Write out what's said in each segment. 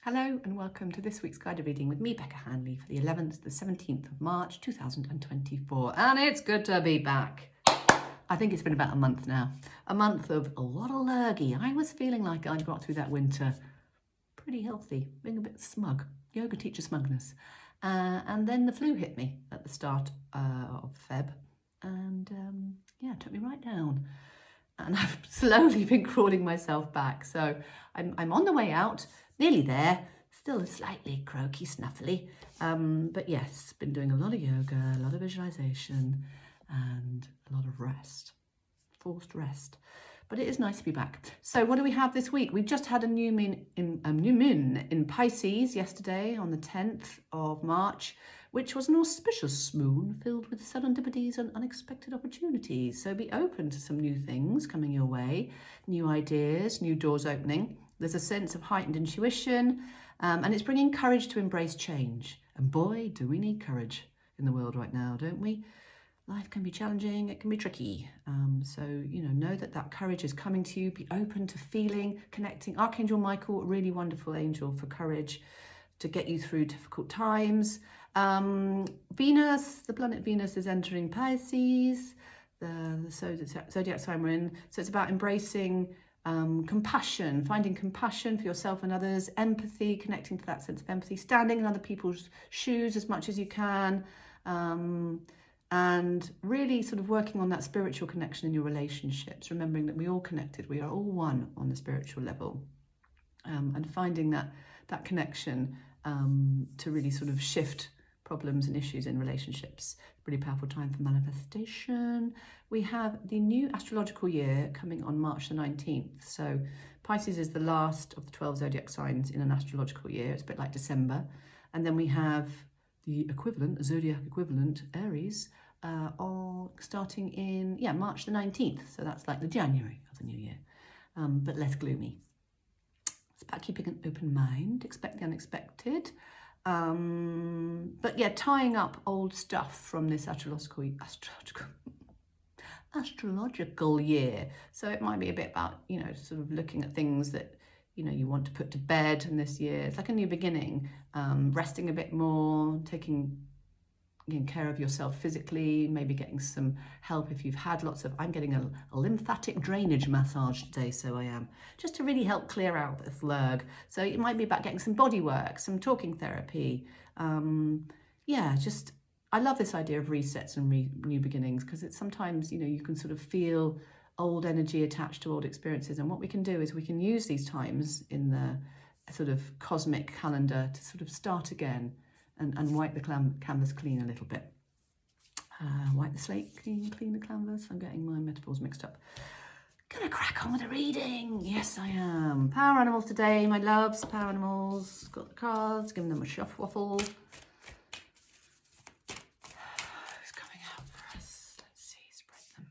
Hello and welcome to this week's guided reading with me, Becca Hanley, for the 11th to the 17th of March 2024. And it's good to be back. I think it's been about a month now. A month of a lot of lurgy. I was feeling like I'd got through that winter pretty healthy, being a bit smug, yoga teacher smugness. And then the flu hit me at the start of Feb. And it took me right down. And I've slowly been crawling myself back. So I'm on the way out. Nearly there, still slightly croaky, snuffly. But yes, been doing a lot of yoga, a lot of visualization, and a lot of rest, forced rest. But it is nice to be back. So what do we have this week? We've just had a new moon in Pisces yesterday on the 10th of March, which was an auspicious moon filled with serendipities and unexpected opportunities. So be open to some new things coming your way, new ideas, new doors opening. There's a sense of heightened intuition, and it's bringing courage to embrace change. And boy, do we need courage in the world right now, don't we? Life can be challenging, it can be tricky. So, know that courage is coming to you. Be open to feeling, connecting. Archangel Michael, a really wonderful angel for courage to get you through difficult times. Venus, the planet Venus is entering Pisces, the zodiac sign we're in. So it's about embracing compassion, finding compassion for yourself and others, empathy, connecting to that sense of empathy, standing in other people's shoes as much as you can, and really sort of working on that spiritual connection in your relationships, remembering that we're all connected, we are all one on the spiritual level, and finding that connection to really sort of shift problems and issues in relationships. Really powerful time for manifestation. We have the new astrological year coming on March the 19th. So Pisces is the last of the 12 zodiac signs in an astrological year. It's a bit like December. And then we have the equivalent, zodiac equivalent, Aries, starting in, March the 19th. So that's like the January of the new year, but less gloomy. It's about keeping an open mind, expect the unexpected. But tying up old stuff from this astrological year. So it might be a bit about, sort of looking at things that, you want to put to bed in this year. It's like a new beginning, resting a bit more, taking care of yourself physically, maybe getting some help if you've had I'm getting a lymphatic drainage massage today, so I am, just to really help clear out this lurg. So it might be about getting some body work, some talking therapy. I love this idea of resets and new beginnings, because it's sometimes, you can sort of feel old energy attached to old experiences. And what we can do is we can use these times in the sort of cosmic calendar to sort of start again and wipe the canvas clean a little bit. Wipe the slate clean the canvas. I'm getting my metaphors mixed up. Gonna crack on with the reading. Yes, I am. Power animals today, my loves. Power animals. Got the cards, giving them a shuff waffle. Who's coming out for us? Let's see, spread them.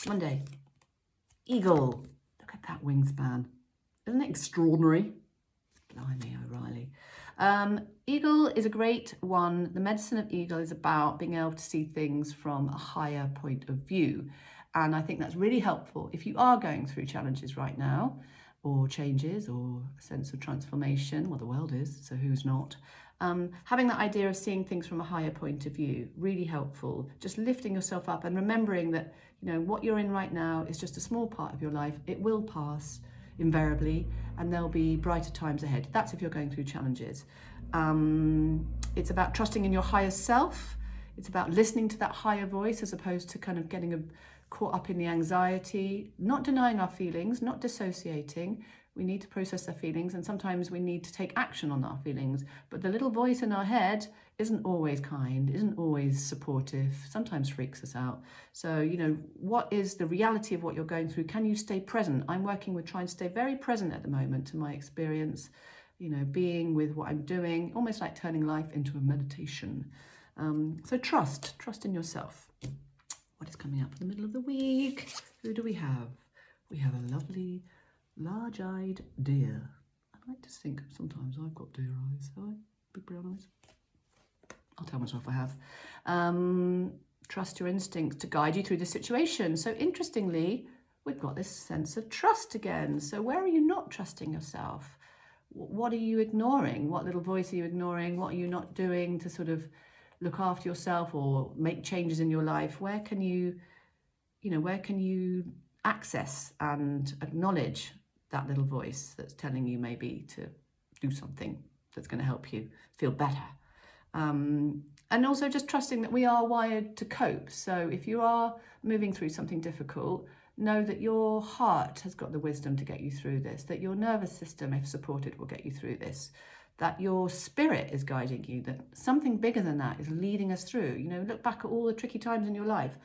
Monday. Eagle. Look at that wingspan. Isn't it extraordinary? Blimey, O'Reilly. Eagle is a great one. The medicine of Eagle is about being able to see things from a higher point of view. And I think that's really helpful if you are going through challenges right now, or changes, or a sense of transformation. Well, the world is, so who's not? Having that idea of seeing things from a higher point of view, really helpful. Just lifting yourself up and remembering that, what you're in right now is just a small part of your life. It will pass invariably, and there'll be brighter times ahead. That's if you're going through challenges. It's about trusting in your higher self. It's about listening to that higher voice, as opposed to kind of getting caught up in the anxiety, not denying our feelings, not dissociating. We need to process our feelings, and sometimes we need to take action on our feelings. But the little voice in our head isn't always kind, isn't always supportive, sometimes freaks us out. So, what is the reality of what you're going through? Can you stay present? I'm working with trying to stay very present at the moment to my experience, being with what I'm doing, almost like turning life into a meditation. So trust in yourself. What is coming up for the middle of the week? Who do we have? We have a lovely large-eyed deer. I like to think sometimes I've got deer eyes. Have I? Big brown eyes? I'll tell myself I have. Trust your instincts to guide you through the situation. So interestingly, we've got this sense of trust again. So where are you not trusting yourself? What are you ignoring? What little voice are you ignoring? What are you not doing to sort of look after yourself or make changes in your life? Where can you access and acknowledge that little voice that's telling you maybe to do something that's going to help you feel better? And also just trusting that we are wired to cope. So if you are moving through something difficult, know that your heart has got the wisdom to get you through this, that your nervous system, if supported, will get you through this, that your spirit is guiding you, that something bigger than that is leading us through. You know, look back at all the tricky times in your life.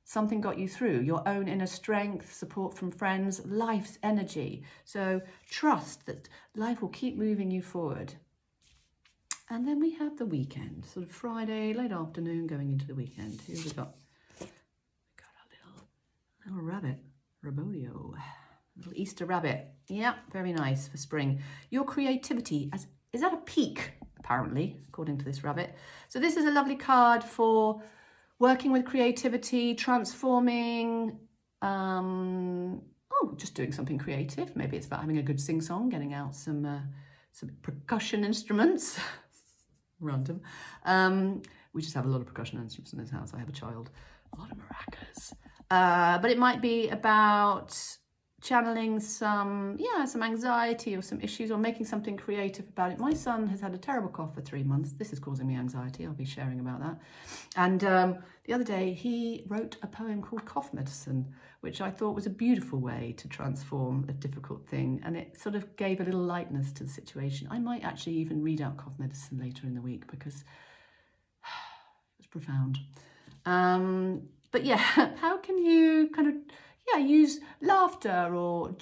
Something got you through, your own inner strength, support from friends, life's energy. So trust that life will keep moving you forward. And then we have the weekend, sort of Friday, late afternoon, going into the weekend. Here we got. We got a little rabbit, Rabodio, little Easter rabbit. Yeah, very nice for spring. Your creativity is at a peak, apparently, according to this rabbit. So this is a lovely card for working with creativity, transforming, just doing something creative. Maybe it's about having a good sing-song, getting out some percussion instruments. Random. We just have a lot of percussion instruments in this house. I have a child. A lot of maracas. But it might be about channeling some anxiety or some issues, or making something creative about it. My son has had a terrible cough for 3 months. This is causing me anxiety. I'll be sharing about that. And the other day he wrote a poem called Cough Medicine, which I thought was a beautiful way to transform a difficult thing. And it sort of gave a little lightness to the situation. I might actually even read out Cough Medicine later in the week because it was profound. But yeah, how can you kind of use laughter or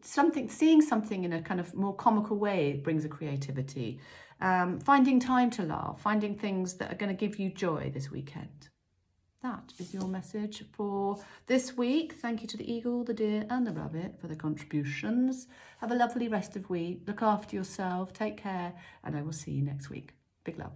seeing something in a kind of more comical way brings a creativity. Finding time to laugh, finding things that are going to give you joy this weekend. That is your message for this week. Thank you to the eagle, the deer and the rabbit for the contributions. Have a lovely rest of week. Look after yourself, take care, and I will see you next week. Big love.